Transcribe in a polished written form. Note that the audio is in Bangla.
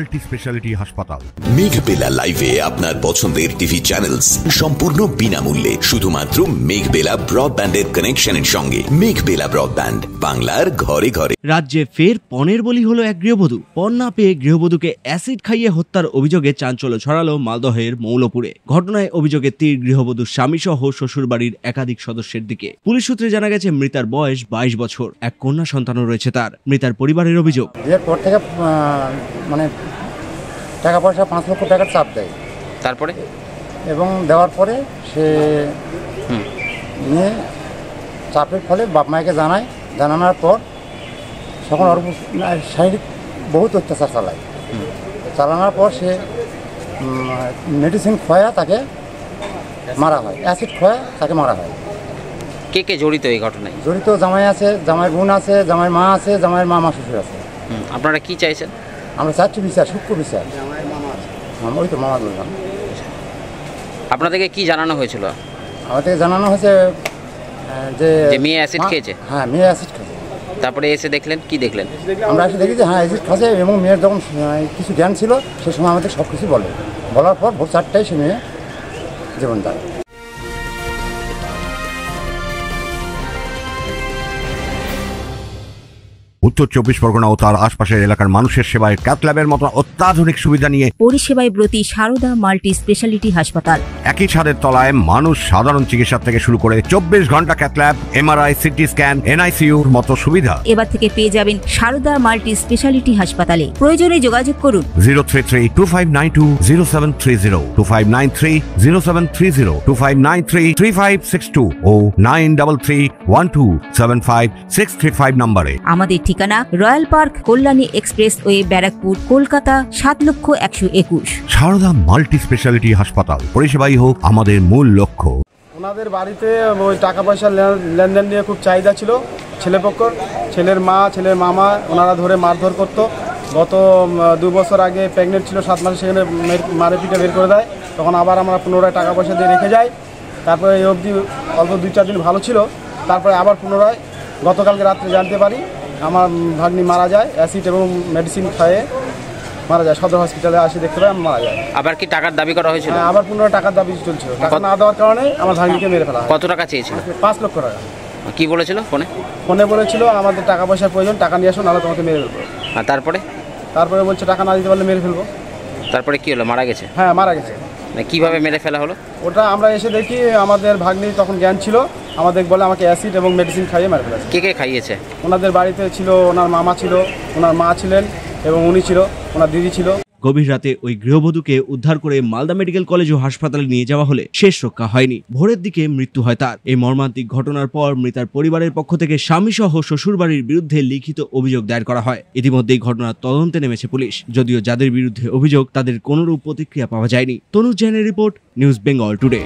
মাল্টি স্পেশালিটি হাসপাতাল। মেঘবেলা লাইভে আপনার পছন্দের টিভি চ্যানেলস সম্পূর্ণ বিনামূল্যে শুধুমাত্র মেঘবেলা ব্রডব্যান্ডের কানেকশনের সঙ্গে। মেঘবেলা ব্রডব্যান্ড, বাংলার ঘরে ঘরে। রাজ্যে ফের পণের বলি হলো এক গৃহবধূ। পণ না পেয়ে গৃহবধূকে অ্যাসিড খাইয়ে হত্যার অভিযোগে চাঞ্চল্য ছড়ালো মালদহের মৌলপুরে। ঘটনায় অভিযোগে তীর গৃহবধূর স্বামী সহ শ্বশুরবাড়ির একাধিক সদস্যের দিকে। পুলিশ সূত্রে জানা গেছে মৃতার বয়স 22 বছর, এক কন্যা সন্তানও রয়েছে তার। মৃতার পরিবারের অভিযোগ, এরপর থেকে মানে টাকা পয়সা 5 লক্ষ টাকার চাপ দেয়, তারপরে এবং দেওয়ার পরে সে নিয়ে চাপের ফলে বাপ মাকে জানানোর পর তখন ওর শারীরিক বহুত অত্যাচার চালানোর পর সে মেডিসিন খোয়া তাকে মারা হয়, অ্যাসিড খোয়া তাকে মারা হয়। কে কে জড়িত এই ঘটনায়? জড়িত জামাই আছে, জামাইয়ের বোন আছে, জামাইয়ের মা আছে, জামাইয়ের মামা শ্বশুর আছে। আপনারা কি চাইছেন? আমরা চাচ্ছি বিচার, সূক্ষ্ম বিচার। ওই তো মামা বললাম। আপনাদেরকে কি জানানো হয়েছিল? আমাদেরকে জানানো হয়েছে যে মেয়ে অ্যাসিড খেয়েছে। হ্যাঁ, মেয়ে অ্যাসিড খেয়েছে। তারপরে এসে দেখলেন, কি দেখলেন? আমরা এসে দেখি যে হ্যাঁ অ্যাসিড খাচ্ছে, এবং মেয়ের যখন কিছু জ্ঞান ছিল সে সময় আমাদের সব কিছু বলার পর ভোর 4টায় সে মেয়ে জীবন দেয়। উত্তর 24 পরগনা ও তার আশপাশের এলাকার মানুষের সেবায় ক্যাথ ল্যাবের মতো অত্যাধুনিক সুবিধা নিয়ে পরিষেবায় ব্রতী সারদা মাল্টি স্পেশালিটি হাসপাতাল। একই ছাদের তলায় মানুষ সাধারণ চিকিৎসা থেকে শুরু করে 24 ঘন্টা cath lab, MRI, CT scan, এনআইসিইউর মতো সুবিধা এবার থেকে পেয়ে যাবেন সারদা মাল্টি স্পেশালিটি হাসপাতালে। প্রয়োজনে যোগাযোগ করুন 033-2592-0730, 2593-0730, 2593-3562 ও 9331275635 নম্বরে। আমাদের ঠিকানা Royal Park, Kalyani expressway, Barrackpore, Kolkata 7,01,21। Sarada multi speciality হাসপাতাল, পরিষেবাই হোক আমাদের মূল লক্ষ্য। ওনাদের বাড়িতে ওই টাকা পয়সা লেনদেন নিয়ে খুব চাহিদা ছিল ছেলেপক্ষর। ছেলের মা, ছেলের মামা ওনারা ধরে মারধর করতো। গত 2 বছর আগে প্রেগনেন্ট ছিল, 7 মাসে সেখানে মারে পিঠে বের করে দেয়। তখন আবার আমরা পুনরায় টাকা পয়সা দিয়ে রেখে যাই। তারপরে এই অবধি অল্প 2-4 দিন ভালো ছিল। তারপরে আবার পুনরায় গতকালকে রাত্রে জানতে পারি আমার ভাগ্নি মারা যায়, অ্যাসিড এবং মেডিসিন খাইয়ে মারা যায়। সদর হসপিটালে আসে দেখতে পাই মারা যায়। আবার কি টাকার দাবি করা হয়েছিল? হ্যাঁ, আবার পুনরায় টাকার দাবি চলছিল। টাকা না দেওয়ার কারণে আমার ভাগ্নিকে মেরে ফেলা হয়। কত টাকা চেয়েছিল? 5 লক্ষ টাকা। কি বলেছিল ফোনে? বলেছিল আমাদের টাকা পয়সার প্রয়োজন, টাকা নিয়ে আসো, নাহলে তোমাকে মেরে ফেলবো। আর তারপরে বলছে টাকা না দিতে পারলে মেরে ফেলবো। তারপরে কি হলো? মারা গেছে? হ্যাঁ, মারা গেছে। কিভাবে মেরে ফেলা হলো? ওটা আমরা এসে দেখি আমাদের ভাগ্নি তখন জ্ঞান ছিল, আমাদের বলে আমাকে অ্যাসিড এবং মেডিসিন খাইয়ে মারা ফেলেছে। কে কে খাইয়েছে? ওনাদের বাড়িতে ছিল ওনার মামা ছিল, ওনার মা ছিলেন এবং উনি ছিল, ওনার দিদি ছিল। গভীর রাতে ওই গৃহবধূকে উদ্ধার করে মালদা মেডিকেল কলেজ ও হাসপাতালে নিয়ে যাওয়া হলে শেষ রক্ষা হয়নি। ভোরের দিকে মৃত্যু হয় তার। এই মর্মান্তিক ঘটনার পর মৃতার পরিবারের পক্ষ থেকে স্বামী সহ শ্বশুরবাড়ির বিরুদ্ধে লিখিত অভিযোগ দায়ের করা হয়। ইতিমধ্যেই ঘটনার তদন্তে নেমেছে পুলিশ, যদিও যাদের বিরুদ্ধে অভিযোগ তাদের কোনরূপ প্রতিক্রিয়া পাওয়া যায়নি। তনুজ জৈনের রিপোর্ট, নিউজ বেঙ্গল টুডে।